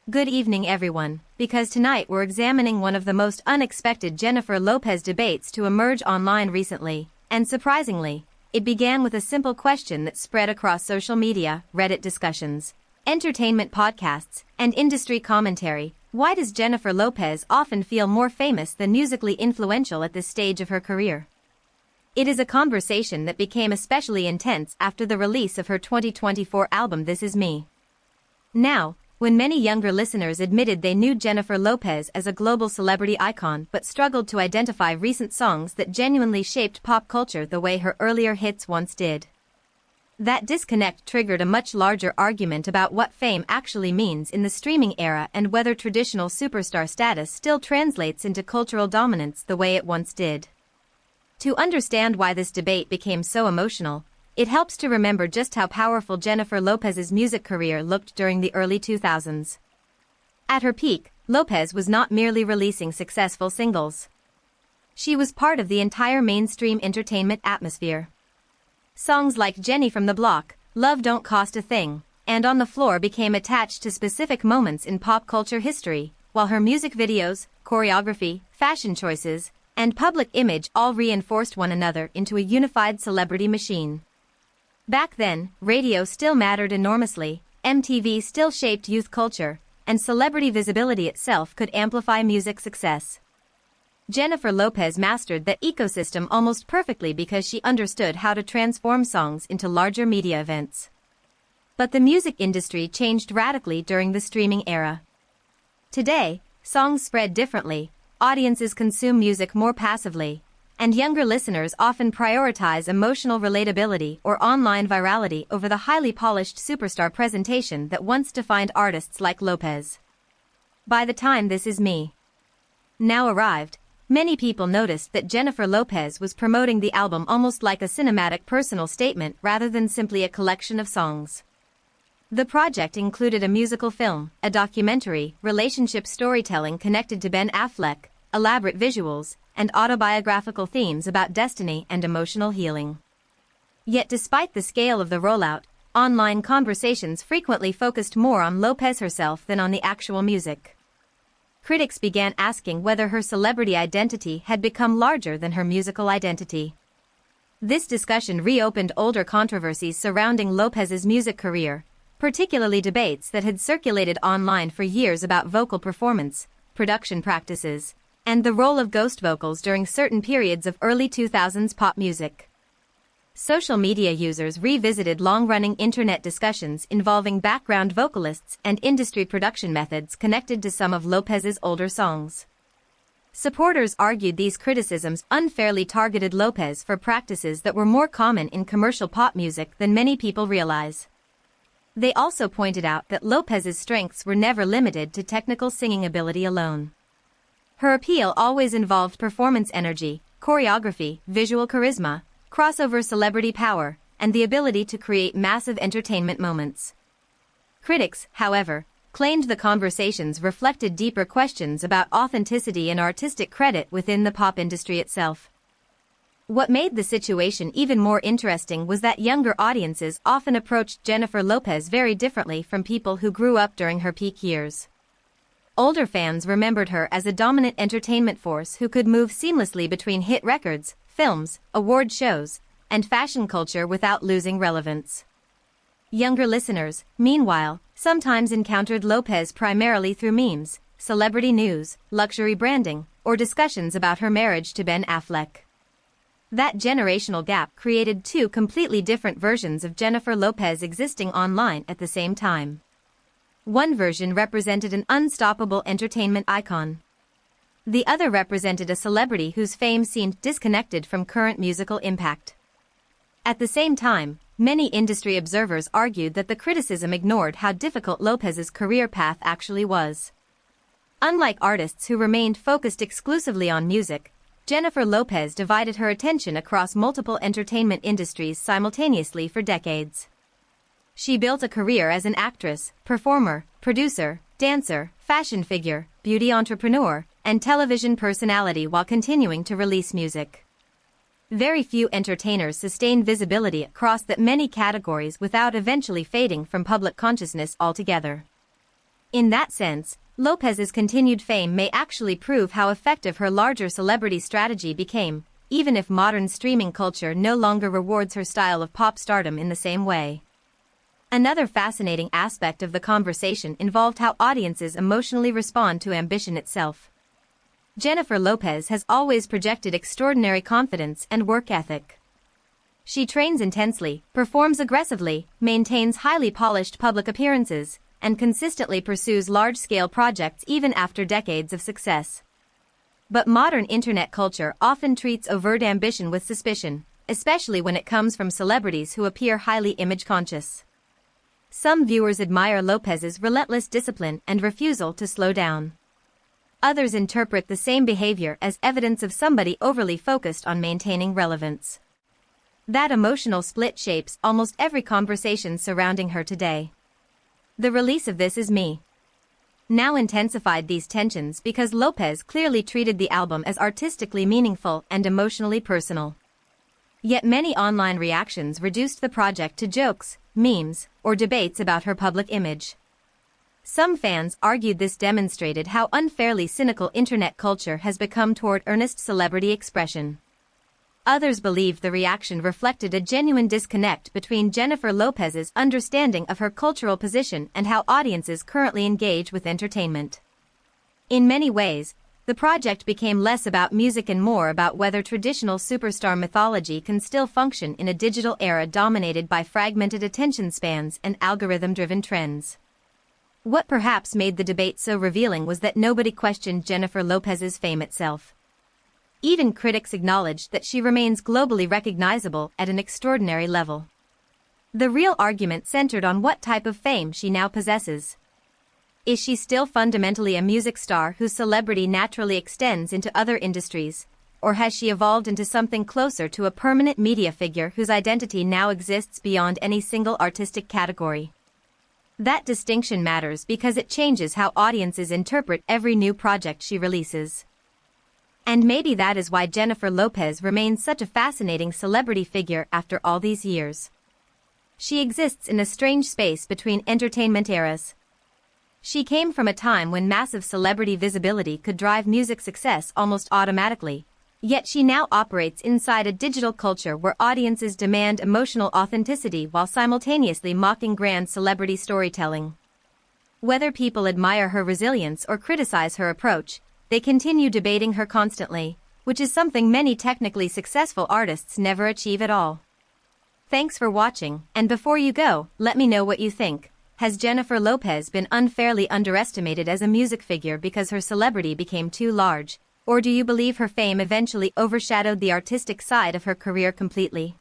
Good evening everyone, because tonight we're examining one of the most unexpected Jennifer Lopez debates to emerge online recently, and surprisingly, it began with a simple question that spread across social media, Reddit discussions, entertainment podcasts, and industry commentary. Why does Jennifer Lopez often feel more famous than musically influential at this stage of her career? It is a conversation that became especially intense after the release of her 2024 album This Is Me. Now, when many younger listeners admitted they knew Jennifer Lopez as a global celebrity icon but struggled to identify recent songs that genuinely shaped pop culture the way her earlier hits once did. That disconnect triggered a much larger argument about what fame actually means in the streaming era and whether traditional superstar status still translates into cultural dominance the way it once did. To understand why this debate became so emotional, it helps to remember just how powerful Jennifer Lopez's music career looked during the early 2000s. At her peak, Lopez was not merely releasing successful singles. She was part of the entire mainstream entertainment atmosphere. Songs like Jenny from the Block, Love Don't Cost a Thing, and On the Floor became attached to specific moments in pop culture history, while her music videos, choreography, fashion choices, and public image all reinforced one another into a unified celebrity machine. Back then, radio still mattered enormously, MTV still shaped youth culture, and celebrity visibility itself could amplify music success. Jennifer Lopez mastered that ecosystem almost perfectly because she understood how to transform songs into larger media events. But the music industry changed radically during the streaming era. Today, songs spread differently, audiences consume music more passively, and younger listeners often prioritize emotional relatability or online virality over the highly polished superstar presentation that once defined artists like Lopez. By the time This Is Me now arrived, many people noticed that Jennifer Lopez was promoting the album almost like a cinematic personal statement rather than simply a collection of songs. The project included a musical film, a documentary, relationship storytelling connected to Ben Affleck, elaborate visuals, and autobiographical themes about destiny and emotional healing. Yet despite the scale of the rollout, online conversations frequently focused more on Lopez herself than on the actual music. Critics began asking whether her celebrity identity had become larger than her musical identity. This discussion reopened older controversies surrounding Lopez's music career, particularly debates that had circulated online for years about vocal performance, production practices, and the role of ghost vocals during certain periods of early 2000s pop music. Social media users revisited long-running internet discussions involving background vocalists and industry production methods connected to some of Lopez's older songs. Supporters argued these criticisms unfairly targeted Lopez for practices that were more common in commercial pop music than many people realize. They also pointed out that Lopez's strengths were never limited to technical singing ability alone. Her appeal always involved performance energy, choreography, visual charisma, crossover celebrity power, and the ability to create massive entertainment moments. Critics, however, claimed the conversations reflected deeper questions about authenticity and artistic credit within the pop industry itself. What made the situation even more interesting was that younger audiences often approached Jennifer Lopez very differently from people who grew up during her peak years. Older fans remembered her as a dominant entertainment force who could move seamlessly between hit records, films, award shows, and fashion culture without losing relevance. Younger listeners, meanwhile, sometimes encountered Lopez primarily through memes, celebrity news, luxury branding, or discussions about her marriage to Ben Affleck. That generational gap created two completely different versions of Jennifer Lopez existing online at the same time. One version represented an unstoppable entertainment icon. The other represented a celebrity whose fame seemed disconnected from current musical impact. At the same time, many industry observers argued that the criticism ignored how difficult Lopez's career path actually was. Unlike artists who remained focused exclusively on music, Jennifer Lopez divided her attention across multiple entertainment industries simultaneously for decades. She built a career as an actress, performer, producer, dancer, fashion figure, beauty entrepreneur, and television personality while continuing to release music. Very few entertainers sustain visibility across that many categories without eventually fading from public consciousness altogether. In that sense, Lopez's continued fame may actually prove how effective her larger celebrity strategy became, even if modern streaming culture no longer rewards her style of pop stardom in the same way. Another fascinating aspect of the conversation involved how audiences emotionally respond to ambition itself. Jennifer Lopez has always projected extraordinary confidence and work ethic. She trains intensely, performs aggressively, maintains highly polished public appearances, and consistently pursues large-scale projects even after decades of success. But modern internet culture often treats overt ambition with suspicion, especially when it comes from celebrities who appear highly image-conscious. Some viewers admire Lopez's relentless discipline and refusal to slow down. Others interpret the same behavior as evidence of somebody overly focused on maintaining relevance. That emotional split shapes almost every conversation surrounding her today. The release of This Is Me now intensified these tensions because Lopez clearly treated the album as artistically meaningful and emotionally personal. Yet many online reactions reduced the project to jokes, memes, or debates about her public image. Some fans argued this demonstrated how unfairly cynical internet culture has become toward earnest celebrity expression. Others believed the reaction reflected a genuine disconnect between Jennifer Lopez's understanding of her cultural position and how audiences currently engage with entertainment. In many ways, the project became less about music and more about whether traditional superstar mythology can still function in a digital era dominated by fragmented attention spans and algorithm-driven trends. What perhaps made the debate so revealing was that nobody questioned Jennifer Lopez's fame itself. Even critics acknowledged that she remains globally recognizable at an extraordinary level. The real argument centered on what type of fame she now possesses. Is she still fundamentally a music star whose celebrity naturally extends into other industries, or has she evolved into something closer to a permanent media figure whose identity now exists beyond any single artistic category? That distinction matters because it changes how audiences interpret every new project she releases. And maybe that is why Jennifer Lopez remains such a fascinating celebrity figure after all these years. She exists in a strange space between entertainment eras. She came from a time when massive celebrity visibility could drive music success almost automatically, yet she now operates inside a digital culture where audiences demand emotional authenticity while simultaneously mocking grand celebrity storytelling. Whether people admire her resilience or criticize her approach, they continue debating her constantly, which is something many technically successful artists never achieve at all. Thanks for watching, and before you go, let me know what you think. Has Jennifer Lopez been unfairly underestimated as a music figure because her celebrity became too large, or do you believe her fame eventually overshadowed the artistic side of her career completely?